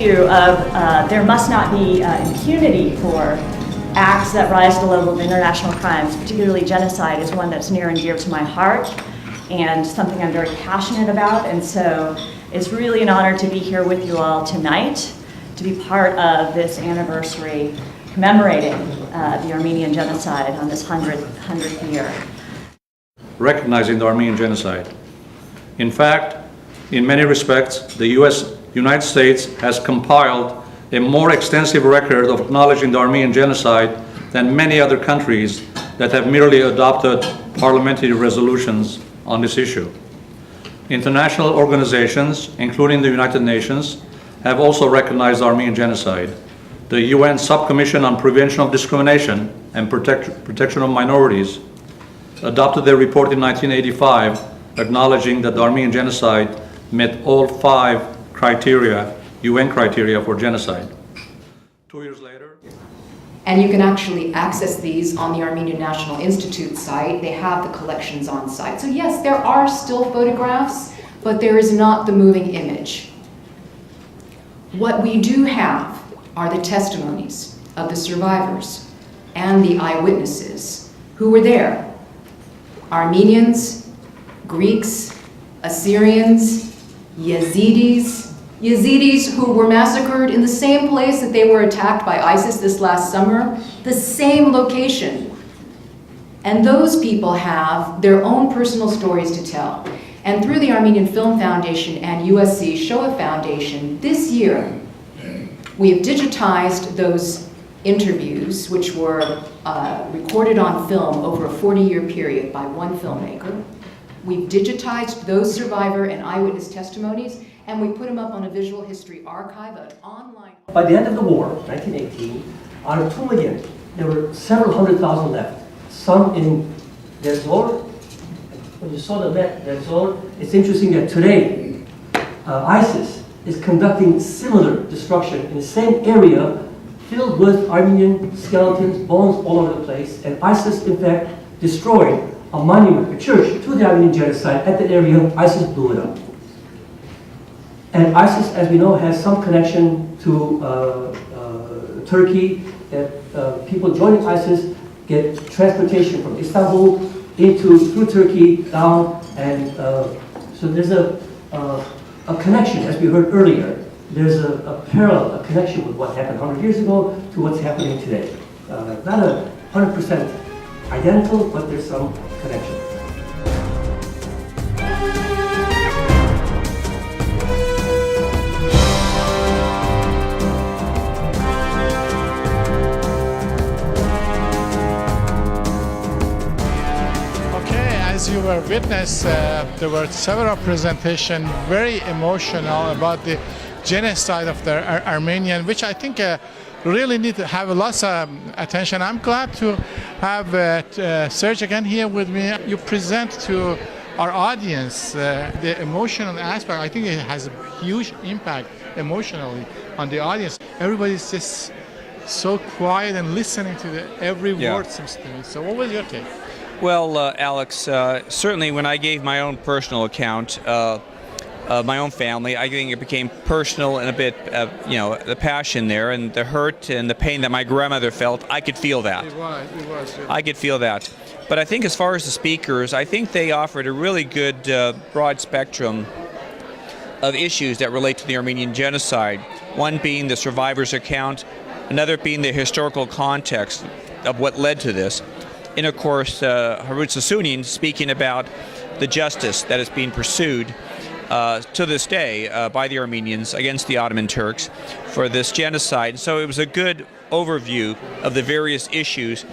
issue of there must not be impunity for acts that rise to the level of international crimes, particularly genocide, is one that's near and dear to my heart and something I'm very passionate about. And so it's really an honor to be here with you all tonight, to be part of this anniversary commemorating the Armenian Genocide on this 100th year. Recognizing the Armenian Genocide. In fact, in many respects, the United States has compiled a more extensive record of acknowledging the Armenian Genocide than many other countries that have merely adopted parliamentary resolutions on this issue. International organizations, including the United Nations, have also recognized the Armenian Genocide. The UN Subcommission on Prevention of Discrimination and Protection of Minorities adopted their report in 1985, acknowledging that the Armenian Genocide met all 5 UN criteria for genocide. 2 years later. And you can actually access these on the Armenian National Institute site. They have the collections on site. So yes, there are still photographs, but there is not the moving image. What we do have are the testimonies of the survivors and the eyewitnesses who were there. Armenians, Greeks, Assyrians, Yazidis who were massacred in the same place that they were attacked by ISIS this last summer, the same location. And those people have their own personal stories to tell. And through the Armenian Film Foundation and USC Shoah Foundation, this year, we have digitized those interviews, which were recorded on film over a 40-year period by one filmmaker. We've digitized those survivor and eyewitness testimonies, and we put them up on a visual history archive, an online. By the end of the war, 1918, out of 2 million, there were several 100,000 left. Some in Derzor. When you saw the map, Derzor, it's interesting that today, ISIS is conducting similar destruction in the same area filled with Armenian skeletons, bones all over the place, and ISIS, in fact, destroyed a monument, a church, to the Armenian Genocide at that area. ISIS blew it up. And ISIS, as we know, has some connection to Turkey, that people joining ISIS get transportation from Istanbul through Turkey, down, and so there's a connection, as we heard earlier. There's a parallel, a connection with what happened 100 years ago to what's happening today. Not 100% identical, but there's some connection. As you were witness, there were several presentations, very emotional about the genocide of the Armenian, which I think really need to have lots of attention. I'm glad to have Serge again here with me. You present to our audience the emotional aspect. I think it has a huge impact emotionally on the audience. Everybody's just so quiet and listening to every word seems to me. So what was your take? Well, Alex, certainly when I gave my own personal account of my own family, I think it became personal and a bit, the passion there and the hurt and the pain that my grandmother felt. I could feel that. It was. I could feel that. But I think as far as the speakers, I think they offered a really good broad spectrum of issues that relate to the Armenian Genocide. One being the survivors' account, another being the historical context of what led to this. And of course, Harut Sassounian speaking about the justice that is being pursued to this day by the Armenians against the Ottoman Turks for this genocide. So it was a good overview of the various issues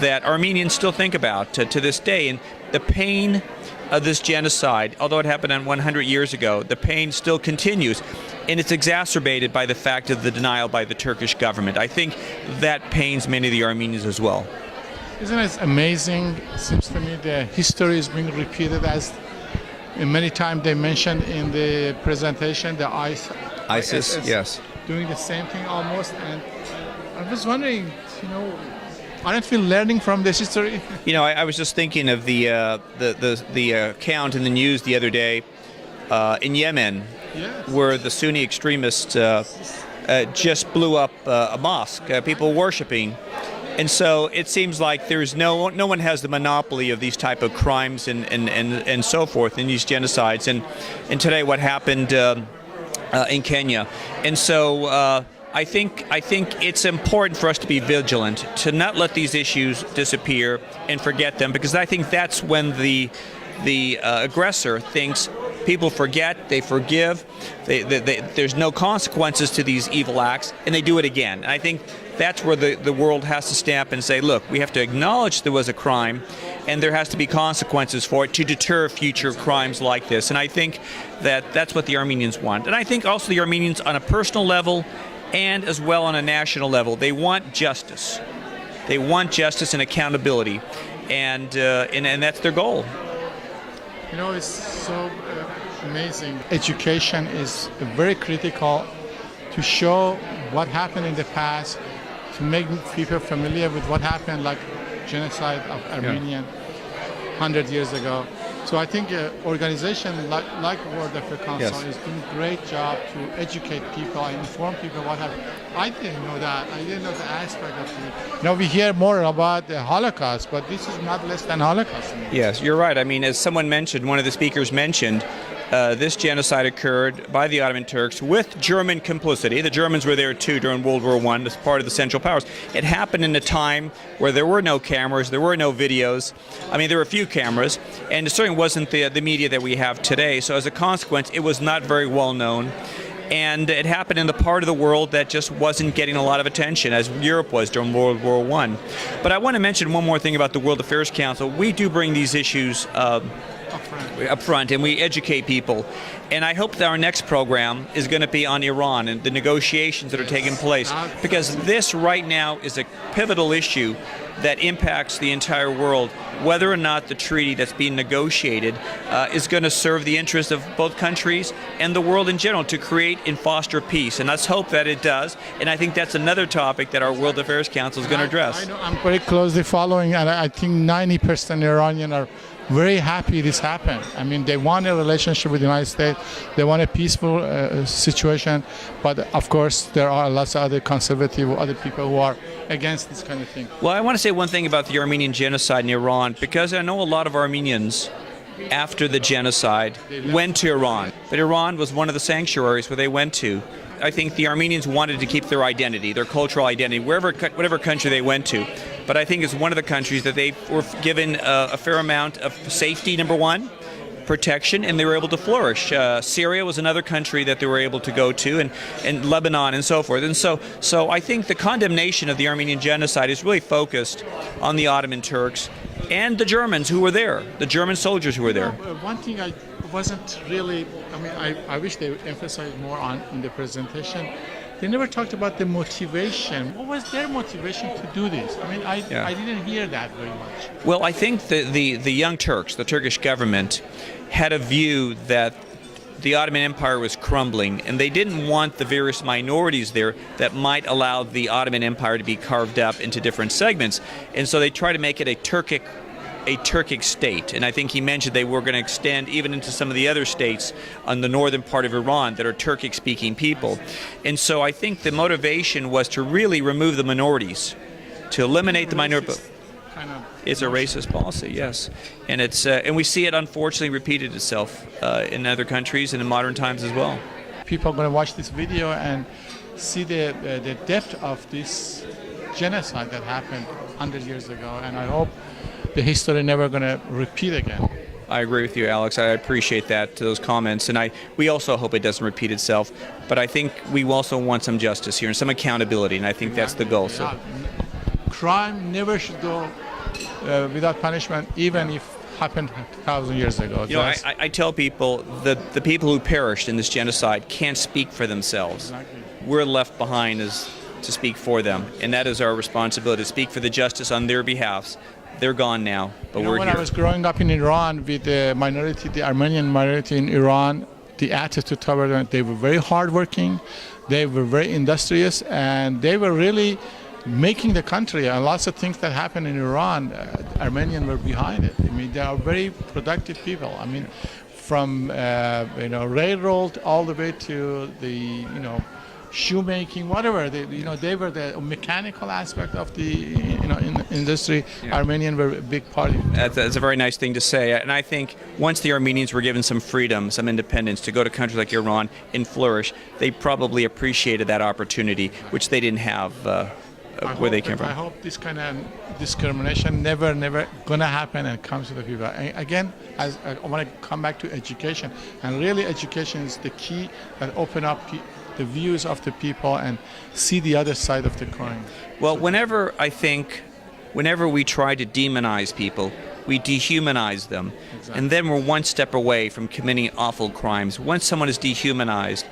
that Armenians still think about to this day. And the pain of this genocide, although it happened 100 years ago, the pain still continues. And it's exacerbated by the fact of the denial by the Turkish government. I think that pains many of the Armenians as well. Isn't it amazing? It seems to me the history is being repeated as many times they mentioned in the presentation, the ISIS, yes, doing the same thing almost. And I was wondering, aren't we learning from this history? I was just thinking of the account in the news the other day in Yemen, yes, where the Sunni extremists just blew up a mosque, people worshiping. And so it seems like there's no one has the monopoly of these type of crimes and so forth in these genocides. And today what happened in Kenya. And so I think it's important for us to be vigilant, to not let these issues disappear and forget them, because I think that's when the aggressor thinks people forget, they forgive, there's no consequences to these evil acts, and they do it again. And I think that's where the world has to stamp and say, look, we have to acknowledge there was a crime, and there has to be consequences for it to deter future crimes like this. And I think that's what the Armenians want. And I think also the Armenians on a personal level and as well on a national level, they want justice. They want justice and accountability, and that's their goal. You know, it's so amazing. Education is very critical to show what happened in the past, to make people familiar with what happened, like genocide of Armenian 100 years ago. So I think an organization like World Affairs Council is doing a great job to educate people and inform people what happened. I didn't know that. I didn't know the aspect of it. Now we hear more about the Holocaust, but this is not less than Holocaust. Yes, you're right. I mean, as someone mentioned, one of the speakers mentioned, this genocide occurred by the Ottoman Turks with German complicity. The Germans were there too during World War I as part of the Central Powers. It happened in a time where there were no cameras, there were no videos. I mean, there were a few cameras, and it certainly wasn't the media that we have today. So as a consequence, it was not very well known. And it happened in the part of the world that just wasn't getting a lot of attention, as Europe was during World War I. But I want to mention one more thing about the World Affairs Council. We do bring these issues up front, and we educate people. And I hope that our next program is going to be on Iran and the negotiations that are taking place, because this right now is a pivotal issue that impacts the entire world, whether or not the treaty that's being negotiated is going to serve the interests of both countries and the world in general to create and foster peace. And let's hope that it does. And I think that's another topic that our World Affairs Council is going to address. I know, I'm very closely following, and I think 90% Iranian are very happy this happened. I mean, they want a relationship with the United States. They want a peaceful situation. But of course, there are lots of other conservative, other people who are against this kind of thing. Well, I want to say one thing about the Armenian genocide in Iran, because I know a lot of Armenians after the genocide went to Iran. But Iran was one of the sanctuaries where they went to. I think the Armenians wanted to keep their identity, their cultural identity, whatever country they went to. But I think it's one of the countries that they were given a fair amount of safety, number one, protection, and they were able to flourish. Syria was another country that they were able to go to, and Lebanon and so forth. And so I think the condemnation of the Armenian genocide is really focused on the Ottoman Turks and the Germans who were there, the German soldiers who were there. One thing I wasn't really, I mean, I wish they would emphasize more on in the presentation. They never talked about the motivation. What was their motivation to do this? I mean, I didn't hear that very much. Well, I think the Young Turks, the Turkish government, had a view that the Ottoman Empire was crumbling, and they didn't want the various minorities there that might allow the Ottoman Empire to be carved up into different segments. And so they tried to make it a Turkic state, and I think he mentioned they were going to extend even into some of the other states on the northern part of Iran that are Turkic-speaking people. And so I think the motivation was to really remove the minorities, to eliminate the minority. It's a racist policy, yes, and it's and we see it unfortunately repeated itself in other countries and in modern times as well. People are going to watch this video and see the depth of this genocide that happened 100 years ago, and I hope the history never going to repeat again. I agree with you, Alex. I appreciate those comments, and we also hope it doesn't repeat itself. But I think we also want some justice here and some accountability, and I think that's the goal. So, crime never should go without punishment, even if happened 1,000 years ago. You know, I tell people that the people who perished in this genocide can't speak for themselves. Exactly. We're left behind to speak for them, and that is our responsibility, to speak for the justice on their behalfs. They're gone now, but we're when here. I was growing up in Iran with the minority, the Armenian minority in Iran, the attitude toward them, they were very hardworking, they were very industrious, and they were really making the country. And lots of things that happened in Iran, Armenians were behind it. I mean, they are very productive people. I mean, from railroad all the way to the shoemaking, whatever. They were the mechanical aspect of the in the industry. Yeah. Armenian were a big part. That's a very nice thing to say. And I think once the Armenians were given some freedom, some independence to go to countries like Iran and flourish, they probably appreciated that opportunity, which they didn't have where they came from. I hope this kind of discrimination never gonna happen and comes to the people. Again, as I want to come back to education, and really education is the key that open up the views of the people and see the other side of the coin. Well, whenever we try to demonize people, we dehumanize them. Exactly. And then we're one step away from committing awful crimes. Once someone is dehumanized,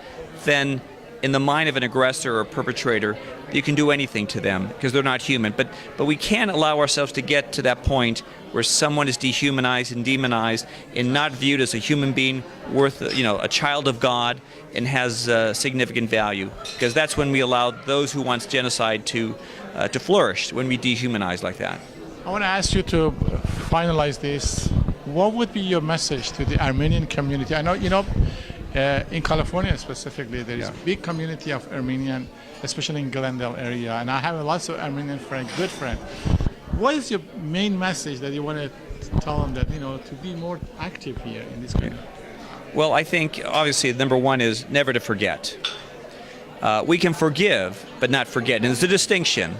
then in the mind of an aggressor or perpetrator, you can do anything to them because they're not human. But we can't allow ourselves to get to that point where someone is dehumanized and demonized and not viewed as a human being worth, a child of God and has significant value. Because that's when we allow those who want genocide to flourish, when we dehumanize like that. I want to ask you to finalize this. What would be your message to the Armenian community? I know, in California specifically, there is a big community of Armenian, especially in Glendale area, and I have lots of Armenian friends, good friends. What is your main message that you want to tell them that, to be more active here in this country? Well, I think obviously number one is never to forget. We can forgive, but not forget. And there's a distinction.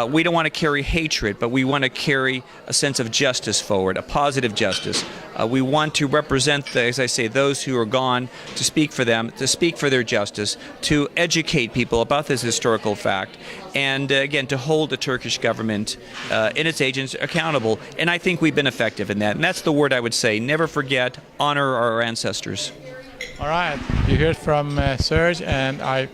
We don't want to carry hatred, but we want to carry a sense of justice forward, a positive justice. We want to represent, as I say, those who are gone, to speak for them, to speak for their justice, to educate people about this historical fact, and again, to hold the Turkish government and its agents accountable. And I think we've been effective in that. And that's the word I would say. Never forget, honor our ancestors. All right, you heard from Serge, and I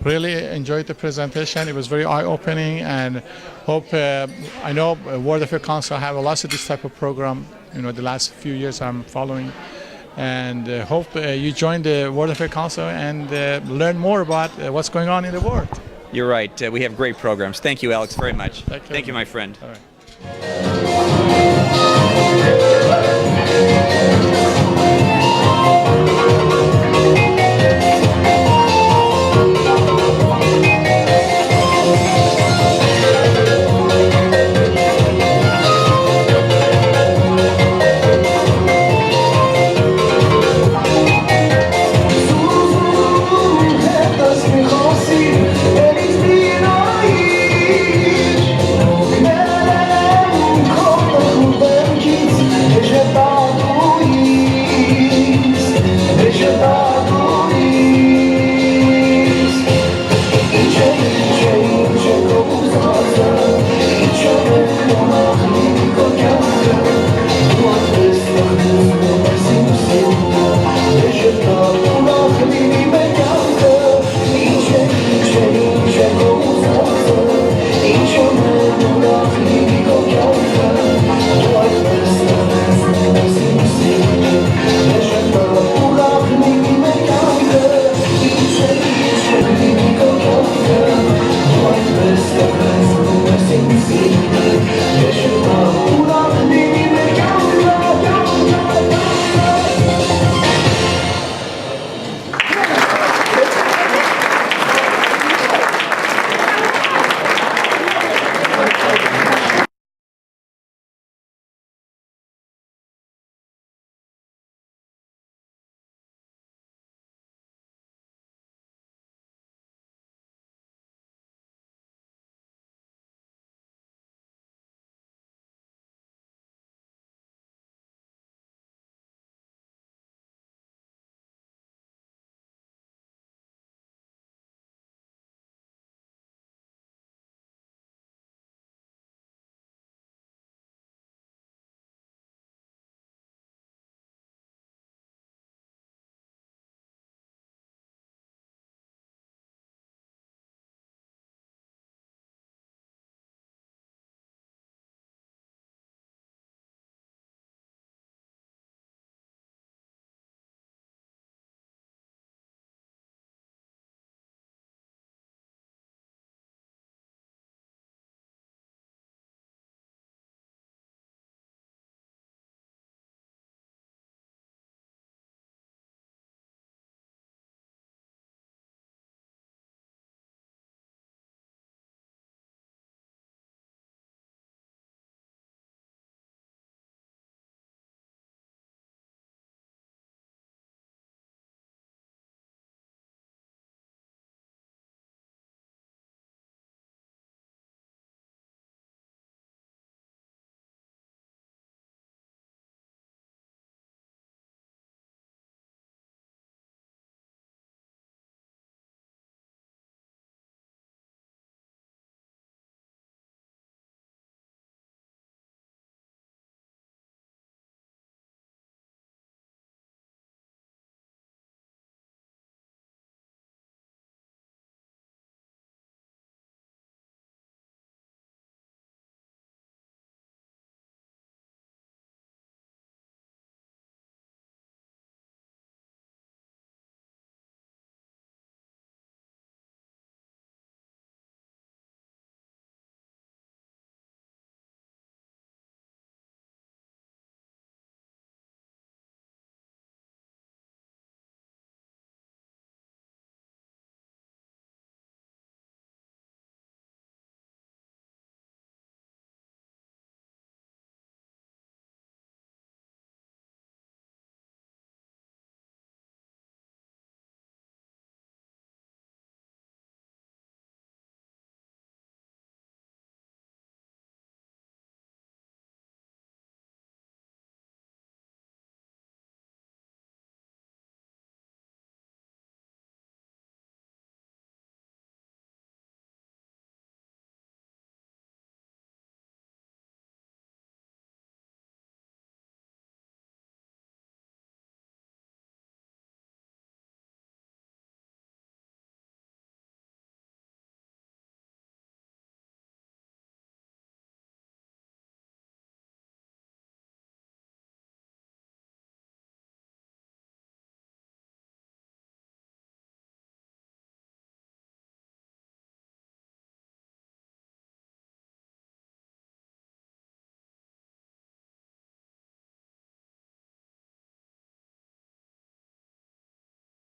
really enjoyed the presentation. It was very eye-opening, and hope I know World Affairs Council have lots of this type of program. The last few years I'm following, and hope you join the World Affairs Council and learn more about what's going on in the world. You're right. We have great programs. Thank you, Alex, very much. Thank you, my friend. All right.